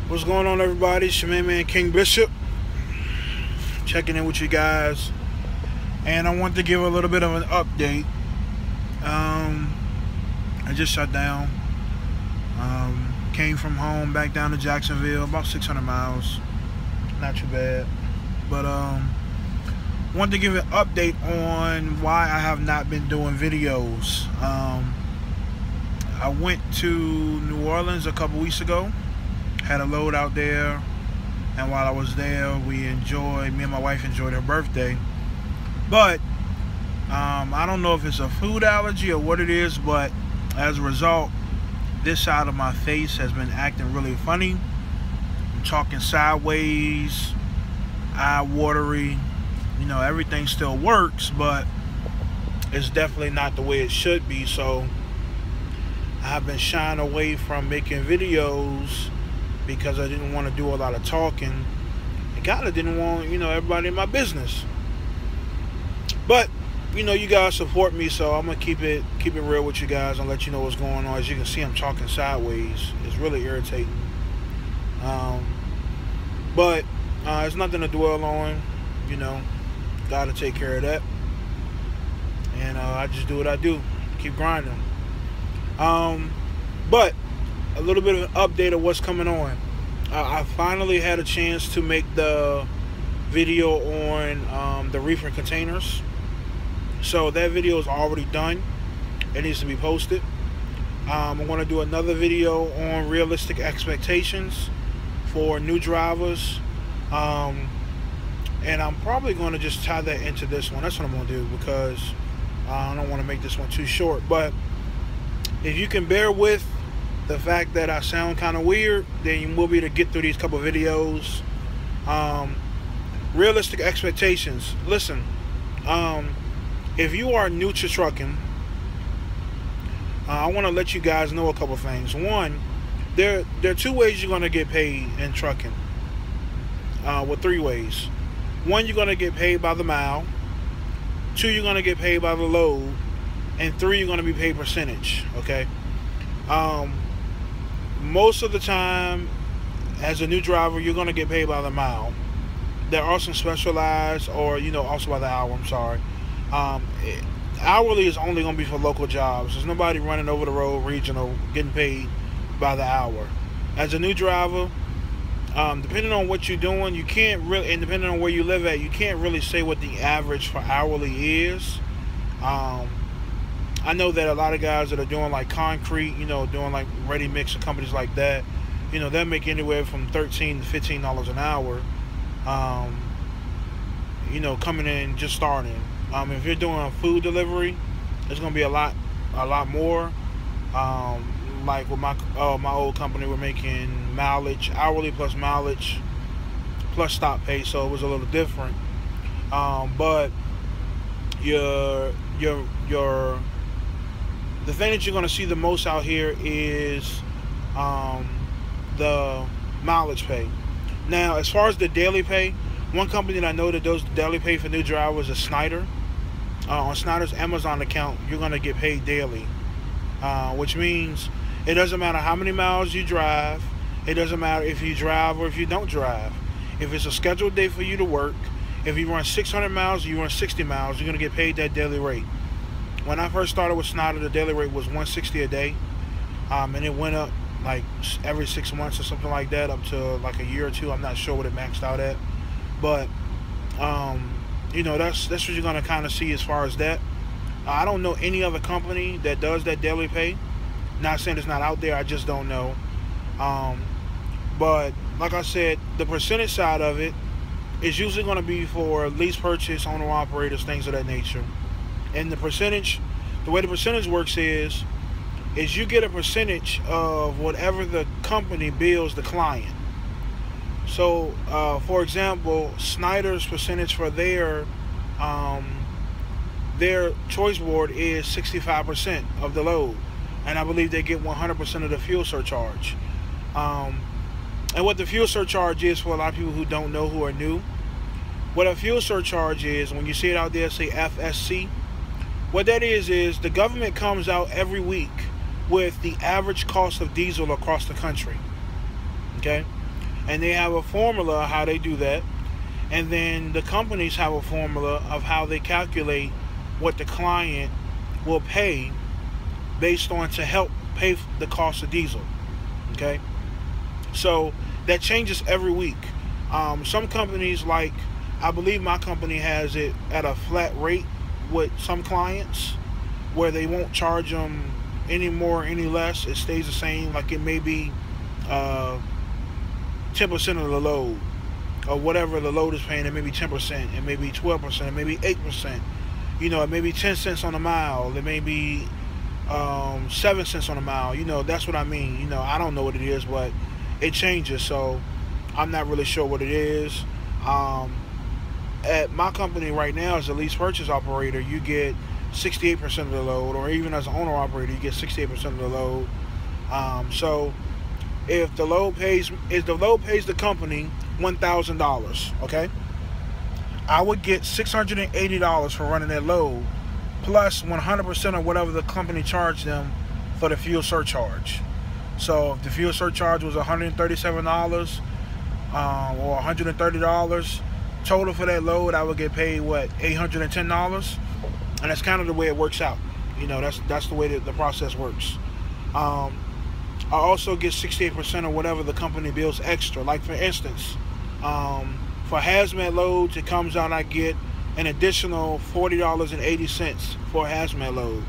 What's going on, everybody? It's your main man King Bishop, checking in with you guys, and I want to give a little bit of an update. I just shut down. Came from home back down to Jacksonville, about 600 miles. Not too bad, but wanted to give an update on why I have not been doing videos. I went to New Orleans a couple weeks ago. Had a load out there, and while I was there, me and my wife enjoyed her birthday. But I don't know if it's a food allergy or what it is, but as a result, this side of my face has been acting really funny. I'm talking sideways, eye watery. You know, everything still works, but it's definitely not the way it should be. So I've been shying away from making videos because I didn't want to do a lot of talking. I kind of didn't want, everybody in my business. But, you guys support me, so I'm going to keep it real with you guys and let you know what's going on. As you can see, I'm talking sideways. It's really irritating. But it's nothing to dwell on, Got to take care of that. And I just do what I do. Keep grinding. But a little bit of an update of what's coming on. I finally had a chance to make the video on the reefer containers. So that video is already done. It needs to be posted. I'm going to do another video on realistic expectations for new drivers. And I'm probably going to just tie that into this one. That's what I'm going to do, because I don't want to make this one too short. But if you can bear with the fact that I sound kind of weird, then you will be able to get through these couple videos. Realistic expectations. Listen, if you are new to trucking, I want to let you guys know a couple things. One, there are two ways you're going to get paid in trucking. Well, three ways. One, you're going to get paid by the mile. Two, you're going to get paid by the load. And three, you're going to be paid percentage. Okay. Most of the time, as a new driver, you're going to get paid by the mile. There are some specialized, or also by the hour. I'm sorry. Hourly is only going to be for local jobs. There's nobody running over the road, regional, getting paid by the hour. As a new driver, depending on what you're doing, you can't really, and depending on where you live at, you can't really say what the average for hourly is. I know that a lot of guys that are doing like concrete, doing like ready mix and companies like that, they make anywhere from $13 to $15 an hour. Coming in, just starting. If you're doing food delivery, it's gonna be a lot more. Like with my old company, we're making mileage, hourly plus mileage plus stop pay, so it was a little different. But the thing that you're going to see the most out here is the mileage pay. Now, as far as the daily pay, one company that I know that does the daily pay for new drivers is Snyder. On Snyder's Amazon account, you're going to get paid daily, which means it doesn't matter how many miles you drive. It doesn't matter if you drive or if you don't drive. If it's a scheduled day for you to work, if you run 600 miles or you run 60 miles, you're going to get paid that daily rate. When I first started with Snyder, the daily rate was $160 a day, and it went up like every 6 months or something like that, up to like a year or two. I'm not sure what it maxed out at, but that's what you're gonna kind of see as far as that. I don't know any other company that does that daily pay. Not saying it's not out there, I just don't know. But like I said, the percentage side of it is usually going to be for lease purchase, owner operators, things of that nature. And the way the percentage works is you get a percentage of whatever the company bills the client. So, for example, Snyder's percentage for their choice board is 65% of the load, and I believe they get 100% of the fuel surcharge. And what the fuel surcharge is, for a lot of people who don't know, who are new, what a fuel surcharge is, when you see it out there, say FSC. What that is the government comes out every week with the average cost of diesel across the country. Okay? And they have a formula how they do that. And then the companies have a formula of how they calculate what the client will pay based on to help pay the cost of diesel. Okay, so that changes every week. Some companies, like I believe my company, has it at a flat rate with some clients where they won't charge them any more, any less. It stays the same. Like it may be 10% of the load, or whatever the load is paying. It may be 10%, it may be 12%, it may be 8%. You know, it may be 10 cents on a mile. It may be 7 cents on a mile. You know, that's what I mean. You know, I don't know what it is, but it changes. So I'm not really sure what it is. At my company right now, as a lease purchase operator, you get 68% of the load, or even as an owner operator, you get 68% of the load. So if the load pays the company $1,000, okay, I would get $680 for running that load, plus 100% of whatever the company charged them for the fuel surcharge. So if the fuel surcharge was $137 or $130 total for that load, I would get paid what, $810, and that's kind of the way it works out. You know, that's the way that the process works. I also get 68% of whatever the company bills extra. Like for instance, for hazmat loads, it comes out I get an additional $40.80 for a hazmat load.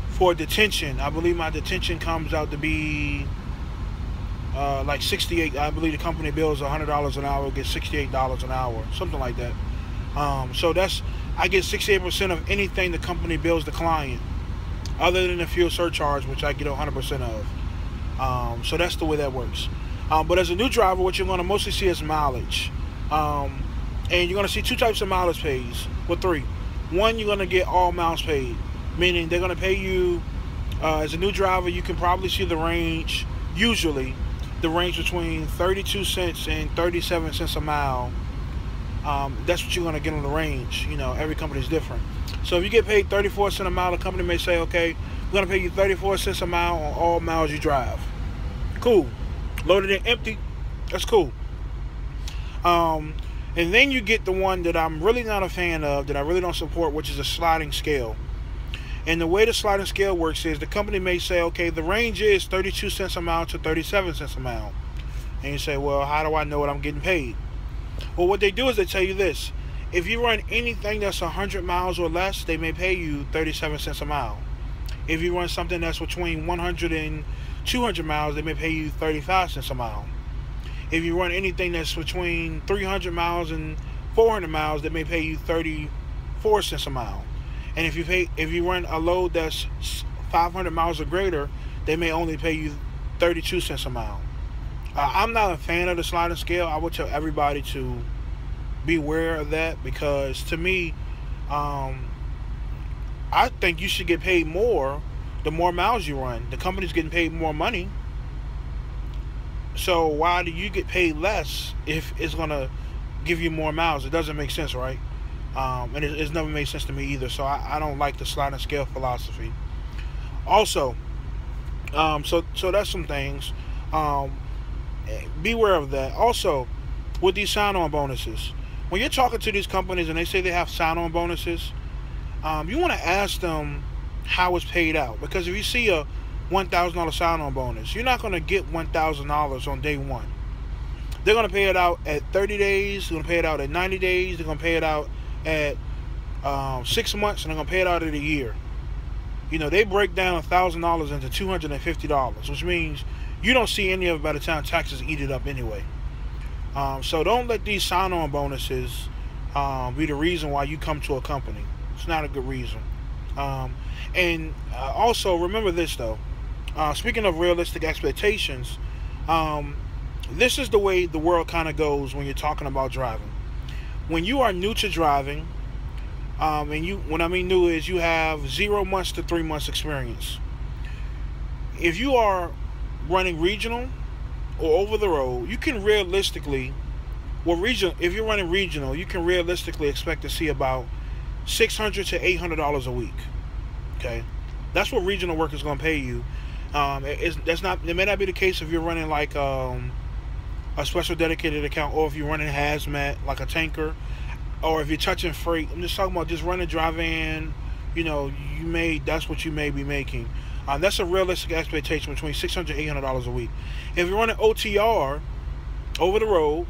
For detention, I believe my detention comes out to be like $68. I believe the company bills $100 an hour, get $68 an hour, something like that. So I get 68% of anything the company bills the client, other than the fuel surcharge, which I get 100% of. So that's the way that works. But as a new driver, what you're going to mostly see is mileage. And you're going to see two types of mileage pays, well, three. One, you're going to get all miles paid, meaning they're going to pay you, as a new driver, you can probably see the range, usually, the range between 32 cents and 37 cents a mile. That's what you're going to get on the range. You know, every company is different. So if you get paid 34 cents a mile, the company may say, okay, we're going to pay you 34 cents a mile on all miles you drive. Cool. Loaded and empty. That's cool. And then you get the one that I'm really not a fan of, that I really don't support, which is a sliding scale. And the way the sliding scale works is the company may say, okay, the range is 32 cents a mile to 37 cents a mile. And you say, well, how do I know what I'm getting paid? Well, what they do is they tell you this. If you run anything that's 100 miles or less, they may pay you 37 cents a mile. If you run something that's between 100 and 200 miles, they may pay you 35 cents a mile. If you run anything that's between 300 miles and 400 miles, they may pay you 34 cents a mile. And if you run a load that's 500 miles or greater, they may only pay you 32 cents a mile. I'm not a fan of the sliding scale. I would tell everybody to beware of that, because to me, I think you should get paid more the more miles you run. The company's getting paid more money. So why do you get paid less if it's going to give you more miles? It doesn't make sense, right? And it's never made sense to me either. So I don't like the sliding scale philosophy. Also, so that's some things. Beware of that. Also, with these sign-on bonuses, when you're talking to these companies and they say they have sign-on bonuses, you want to ask them how it's paid out. Because if you see a $1,000 sign-on bonus, you're not going to get $1,000 on day one. They're going to pay it out at 30 days. They're going to pay it out at 90 days. They're going to pay it out at 6 months, and they're going to pay it out at a year. You know, they break down $1,000 into $250, which means you don't see any of it by the time taxes eat it up anyway. So don't let these sign-on bonuses be the reason why you come to a company. It's not a good reason. And also remember this though. Speaking of realistic expectations, this is the way the world kind of goes when you're talking about driving. When you are new to driving, when I mean new is you have 0 months to 3 months experience. If you are running regional or over the road, you can realistically, if you're running regional, you can realistically expect to see about $600 to $800 a week. Okay, that's what regional work is going to pay you. It may not be the case if you're running like a special dedicated account, or if you're running hazmat like a tanker, or if you're touching freight. I'm just talking about just running dry van. That's what you may be making. That's a realistic expectation, between $600 and $800 a week. If you're running OTR, over the road,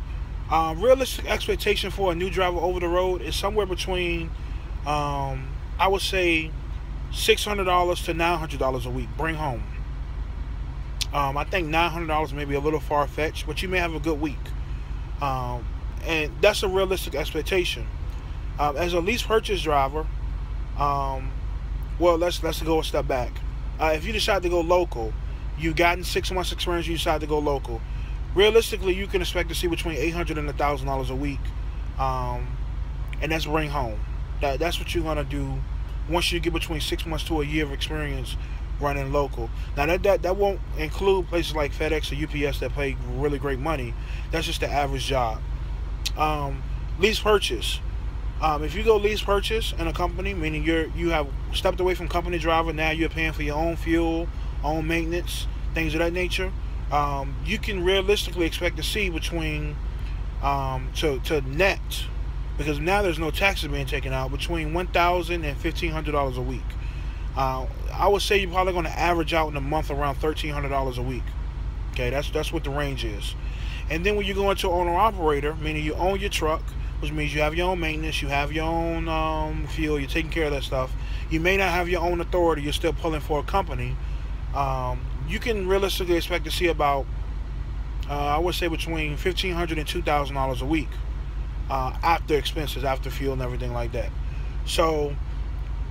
realistic expectation for a new driver over the road is somewhere between, I would say, $600 to $900 a week. Bring home. I think $900 may be a little far-fetched, but you may have a good week. And that's a realistic expectation. As a lease purchase driver, well, let's go a step back. If you decide to go local, you've gotten 6 months experience, you decide to go local. Realistically, you can expect to see between $800 and $1,000 a week, and that's bring home. That's what you're gonna do once you get between 6 months to a year of experience running local. Now that won't include places like FedEx or UPS that pay really great money. That's just the average job. Lease purchase. If you go lease purchase in a company, meaning you have stepped away from company driver, now you're paying for your own fuel, own maintenance, things of that nature. You can realistically expect to see between to net, because now there's no taxes being taken out, between $1,000 and $1,500 a week. I would say you're probably going to average out in a month around $1,300 a week. Okay, that's what the range is. And then when you go into owner operator, meaning you own your truck, which means you have your own maintenance, you have your own fuel, you're taking care of that stuff. You may not have your own authority, you're still pulling for a company. You can realistically expect to see about, I would say, between $1,500 and $2,000 a week after expenses, after fuel and everything like that. So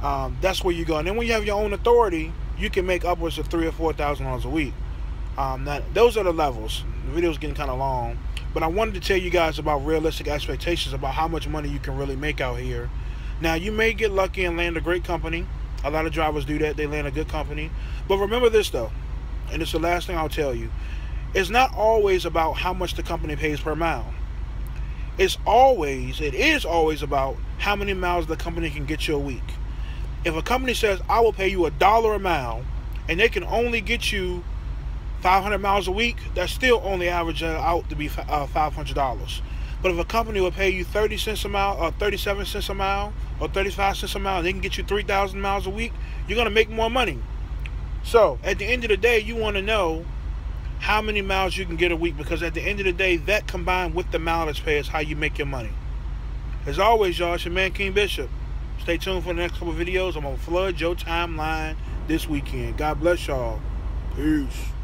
that's where you go. And then when you have your own authority, you can make upwards of $3,000 or $4,000 a week. Now, those are the levels. The video's getting kind of long, but I wanted to tell you guys about realistic expectations about how much money you can really make out here. Now, you may get lucky and land a great company. A lot of drivers do that. They land a good company. But remember this, though, and it's the last thing I'll tell you. It's not always about how much the company pays per mile. It is always about how many miles the company can get you a week. If a company says, I will pay you $1 a mile, and they can only get you 500 miles a week, that's still only average out to be $500. But if a company will pay you 30 cents a mile, or 37 cents a mile, or 35 cents a mile, and they can get you 3,000 miles a week, you're going to make more money. So, at the end of the day, you want to know how many miles you can get a week, because at the end of the day, that combined with the mileage pay is how you make your money. As always, y'all, it's your man, King Bishop. Stay tuned for the next couple of videos. I'm going to flood your timeline this weekend. God bless y'all. Peace.